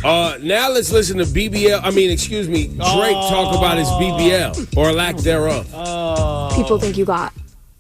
Now let's listen to BBL. Drake talk about his BBL or lack thereof. People think you got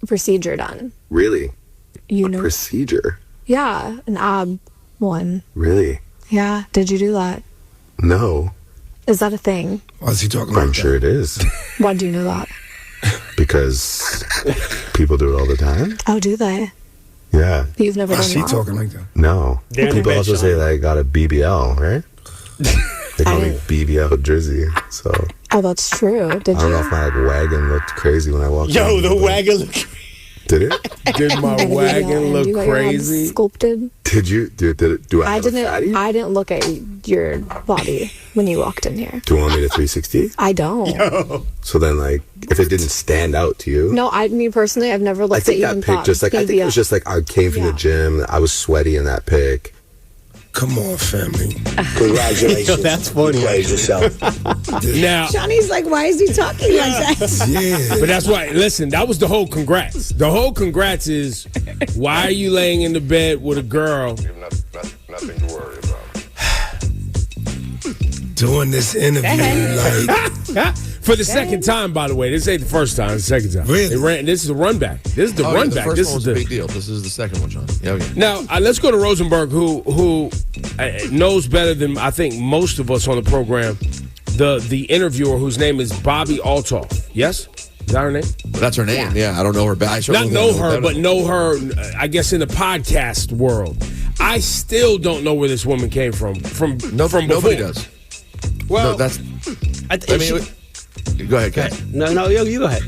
a procedure done. Really? You know? Procedure? Yeah, an ab one. Really? Yeah. Did you do that? No. Is that a thing? Why is he talking like I'm that? sure it is. Why do you know that? Because people do it all the time. Oh, do they? Yeah. You've never Why done is he that? talking like that? No. They're People the also best, say Sean. that I got a BBL, right? They call me BBL Drizzy. So Oh, that's true. Did I don't you? know if my wagon looked crazy when I walked in. Yo, the but- wagon look. Did it? Did my wagon You look got your abs crazy? Sculpted. Did you? Did it? Do I have a fatty? I didn't look at your body when you walked in here. Do you want me to 360? I don't. So then, like, if it didn't stand out to you, No, me personally, I've never I looked at think you that and pic thought, just like I think it was just like I came from Yeah. the gym. I was sweaty in that pic. Come on, family. Congratulations. That's funny. You praise yourself. Now, Johnny's like, why is he talking like that? Yeah. but that's why. Listen, that was the whole congrats. The whole congrats is, why are you laying in the bed with a girl? Nothing to worry about. Doing this interview, like, For the second time, by the way. This ain't the first time. It's the second time. Really? This is a run back. This is the run The back. first This one is was a the big deal. This is the second one, John. Yeah, okay. Now, let's go to Rosenberg, who knows better than I think most of us on the program, the interviewer whose name is Bobby Altoff. Yes? Is that her name? That's her name. Yeah, I don't know her. But I Not know her, but know her, I guess, in the podcast world. I still don't know where this woman came from from before. Nobody does. Well, No, that's. I mean, go ahead, guys. No, you go ahead.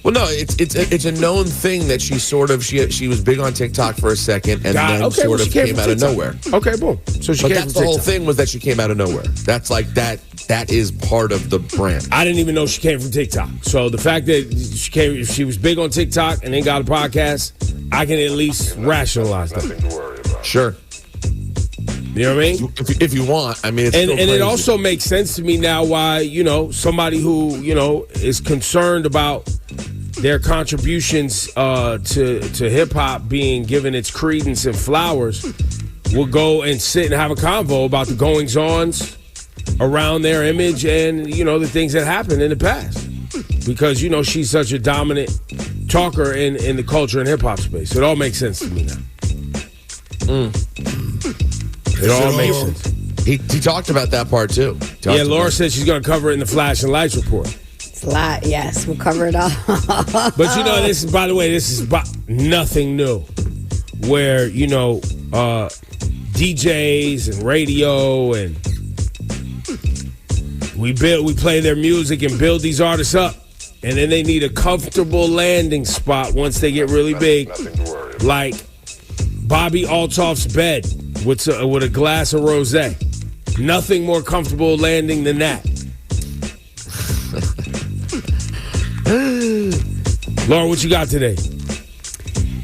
Well, no, it's a known thing that she was big on TikTok for a second and then she came from out of TikTok. nowhere. Okay, boom. So she But came that's from the whole TikTok. thing was that she came out of nowhere. That's like that. That is part of the brand. I didn't even know she came from TikTok. So the fact that she was big on TikTok and then got a podcast, I can at least rationalize that. Nothing to worry about. Sure. You know what I mean? If you want, I mean, it's And still it crazy. also makes sense to me now why, somebody who, is concerned about their contributions to hip hop being given its credence and flowers will go and sit and have a convo about the goings ons around their image and, the things that happened in the past. Because, she's such a dominant talker in the culture and hip hop space. It all makes sense to me now. It all makes sense. He talked about that part too. Yeah, Laura said she's going to cover it in the Flash and Lights report. Flat, yes, we'll cover it all. But this is, by the way, nothing new. Where, DJs and radio and we play their music and build these artists up. And then they need a comfortable landing spot once they get really big. Nothing to worry about. Like Bobby Altoff's bed with a glass of rosé. Nothing more comfortable landing than that. Laura, what you got today?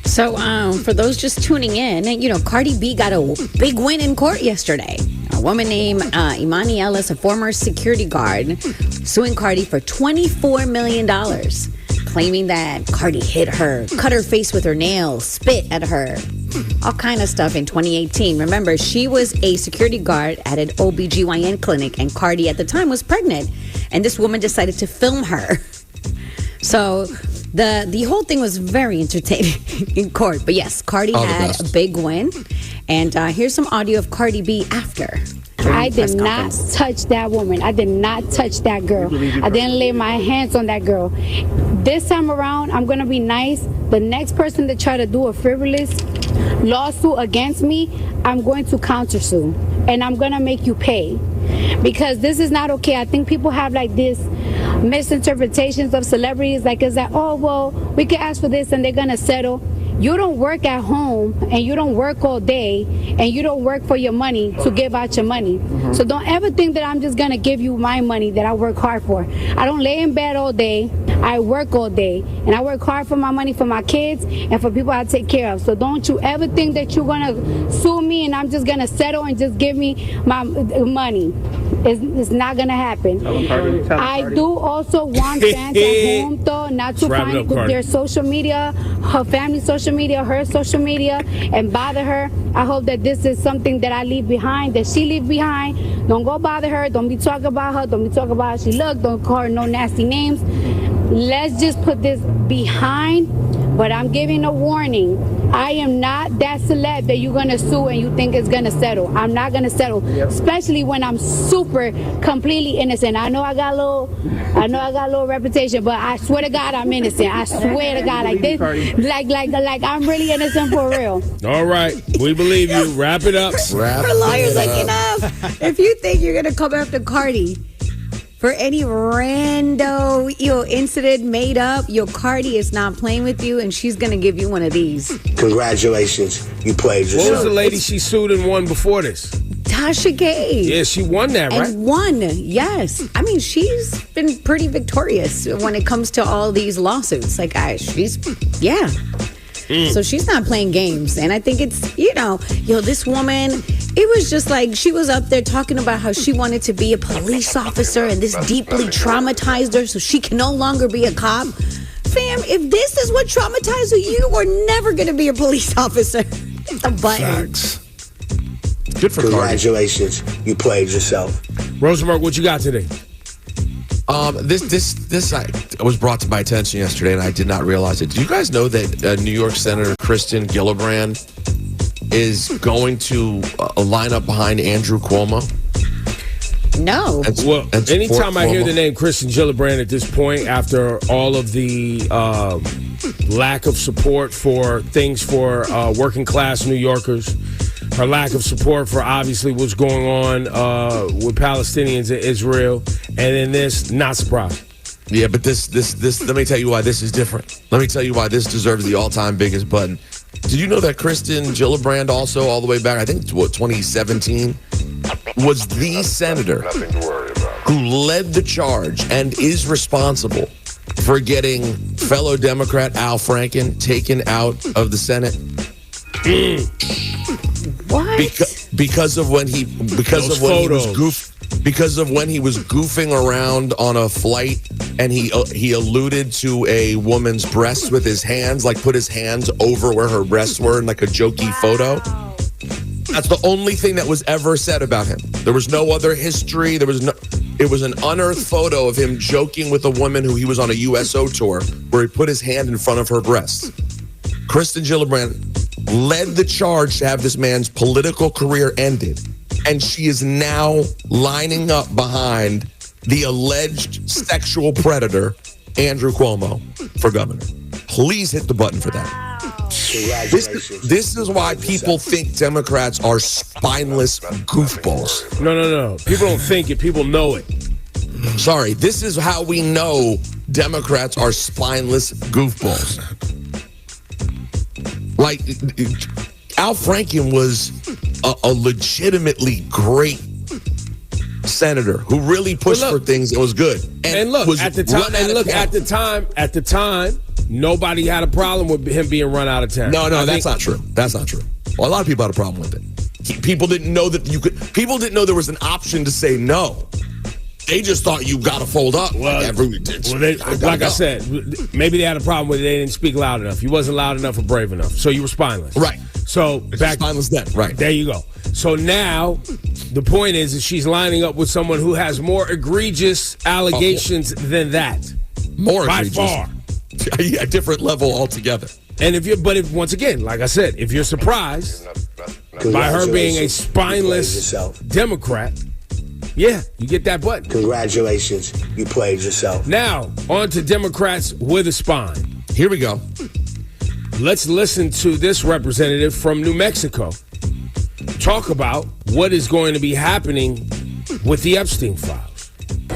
So, for those just tuning in, Cardi B got a big win in court yesterday. A woman named Imani Ellis, a former security guard, suing Cardi for $24 million, claiming that Cardi hit her, cut her face with her nails, spit at her, all kind of stuff in 2018. Remember, she was a security guard at an OBGYN clinic, and Cardi at the time was pregnant, and this woman decided to film her. So the whole thing was very entertaining in court. But yes, Cardi had a big win. And here's some audio of Cardi B after. I did not touch that woman. I did not touch that girl. I didn't lay my hands on that girl. This time around, I'm going to be nice. The next person that try to do a frivolous lawsuit against me, I'm going to countersue. And I'm going to make you pay. Because this is not okay. I think people have like this misinterpretations of celebrities. Like, it's like, oh, well, we can ask for this and they're going to settle. You don't work at home and you don't work all day and you don't work for your money to give out your money. So don't ever think that I'm just going to give you my money that I work hard for. I don't lay in bed all day. I work all day, and I work hard for my money, for my kids, and for people I take care of. So don't you ever think that you're gonna sue me and I'm just gonna settle and just give me my money. It's not gonna happen. I do also want fans at home, though, not to find their social media, her family's social media, her social media, and bother her. I hope that this is something that I leave behind, that she leave behind. Don't go bother her. Don't be talking about her. Don't be talking about how she look. Don't call her no nasty names. Let's just put this behind. But I'm giving a warning. I am not that celeb that you're gonna sue and you think it's gonna settle. I'm not gonna settle, especially when I'm super completely innocent. I know I got a little reputation, but I swear to God I'm innocent. I swear to God, like this, like I'm really innocent for real. All right, we believe you. Wrap it up. Her lawyer's like, enough. If you think you're gonna come after Cardi for any rando incident made up, Cardi is not playing with you, and she's gonna give you one of these. Congratulations, you played yourself. What was the lady she sued and won before this? Tasha K. Yeah, she won that, right? And won, yes. I mean, she's been pretty victorious when it comes to all these lawsuits. Like, yeah. So she's not playing games. And I think it's, this woman, it was just like she was up there talking about how she wanted to be a police officer and this deeply traumatized her so she can no longer be a cop. Fam, if this is what traumatized you are never going to be a police officer. Hit the button. Facts. Good for Congratulations, you played yourself. Rosenberg, what you got today? This was brought to my attention yesterday, and I did not realize it. Do you guys know that New York Senator Kristen Gillibrand is going to line up behind Andrew Cuomo? No. Well, anytime I hear the name Kristen Gillibrand at this point, after all of the lack of support for things for working class New Yorkers, her lack of support for obviously what's going on with Palestinians in Israel, and then this, not surprised. Yeah, but this, let me tell you why this is different. Let me tell you why this deserves the all-time biggest button. Did you know that Kristen Gillibrand also, all the way back, I think, 2017, was the senator who led the charge and is responsible for getting fellow Democrat Al Franken taken out of the Senate? What? Because of when he was goofing around on a flight, and he alluded to a woman's breasts with his hands, like put his hands over where her breasts were in like a jokey photo. That's the only thing that was ever said about him. There was no other history. It was an unearthed photo of him joking with a woman who he was on a USO tour where he put his hand in front of her breasts. Kristen Gillibrand led the charge to have this man's political career ended, and she is now lining up behind the alleged sexual predator, Andrew Cuomo, for governor. Please hit the button for that. This is why people think Democrats are spineless goofballs. No. People don't think it. People know it. Sorry, this is how we know Democrats are spineless goofballs. Like, Al Franken was a legitimately great senator who really pushed for things that was good. And look, at the time, nobody had a problem with him being run out of town. No, that's not true. That's not true. Well, a lot of people had a problem with it. People didn't know that people didn't know there was an option to say no. They just thought you got to fold up. I said, maybe they had a problem with it. They didn't speak loud enough. He wasn't loud enough or brave enough. So you were spineless. Right. So spineless then. Right. There you go. So now the point is that she's lining up with someone who has more egregious allegations than that. More by egregious. far. A different level altogether. And once again, like I said, if you're surprised by her being a spineless Democrat, yeah, you get that button. Congratulations, you played yourself. Now, on to Democrats with a spine. Here we go. Let's listen to this representative from New Mexico talk about what is going to be happening with the Epstein files.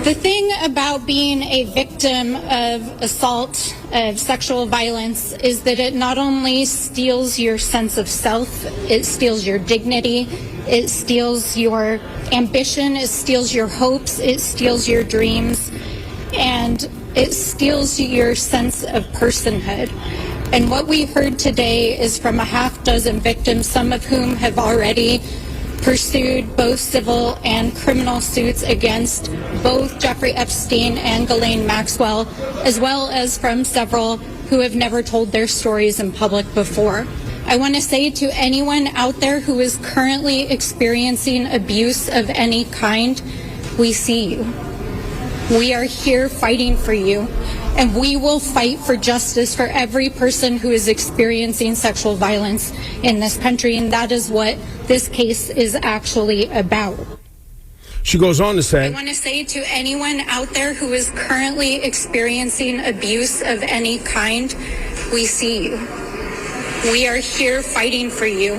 The thing about being a victim of assault, of sexual violence, is that it not only steals your sense of self, it steals your dignity, it steals your ambition, it steals your hopes, it steals your dreams. And it steals your sense of personhood. And what we heard today is from a half dozen victims, some of whom have already pursued both civil and criminal suits against both Jeffrey Epstein and Ghislaine Maxwell, as well as from several who have never told their stories in public before. I want to say to anyone out there who is currently experiencing abuse of any kind, we see you. We are here fighting for you, and we will fight for justice for every person who is experiencing sexual violence in this country, and that is what this case is actually about. She goes on to say, I want to say to anyone out there who is currently experiencing abuse of any kind, we see you. We are here fighting for you,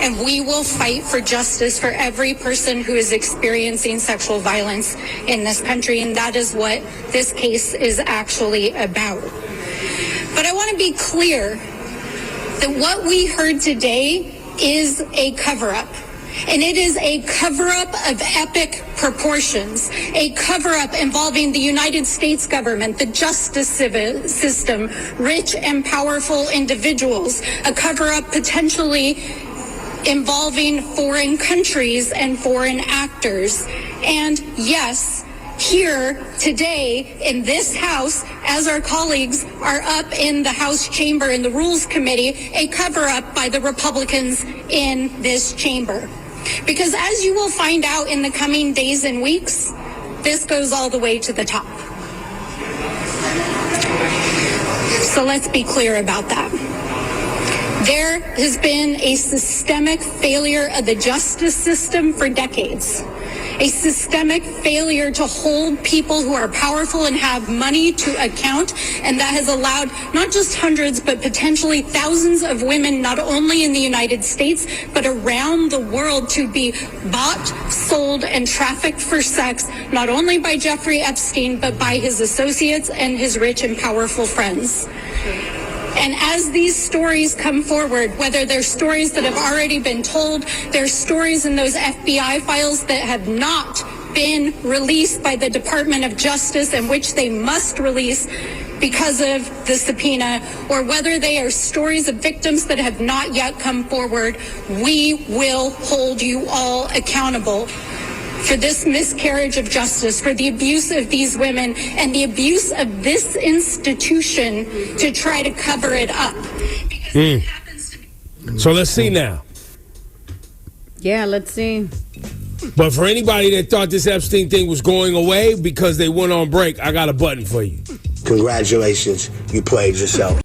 and we will fight for justice for every person who is experiencing sexual violence in this country, and that is what this case is actually about. But I want to be clear that what we heard today is a cover-up. And it is a cover-up of epic proportions, a cover-up involving the United States government, the justice system, rich and powerful individuals, a cover-up potentially involving foreign countries and foreign actors. And yes, here today in this House, as our colleagues are up in the House chamber in the Rules Committee, a cover-up by the Republicans in this chamber. Because as you will find out in the coming days and weeks, this goes all the way to the top. So let's be clear about that. There has been a systemic failure of the justice system for decades. A systemic failure to hold people who are powerful and have money to account, and that has allowed not just hundreds but potentially thousands of women, not only in the United States but around the world, to be bought, sold, and trafficked for sex, not only by Jeffrey Epstein but by his associates and his rich and powerful friends. And as these stories come forward, whether they're stories that have already been told, there's stories in those FBI files that have not been released by the Department of Justice and which they must release because of the subpoena, or whether they are stories of victims that have not yet come forward, we will hold you all accountable for this miscarriage of justice, for the abuse of these women and the abuse of this institution to try to cover it up. so let's see now. Yeah, let's see. But for anybody that thought this Epstein thing was going away because they went on break, I got a button for you. Congratulations, you played yourself.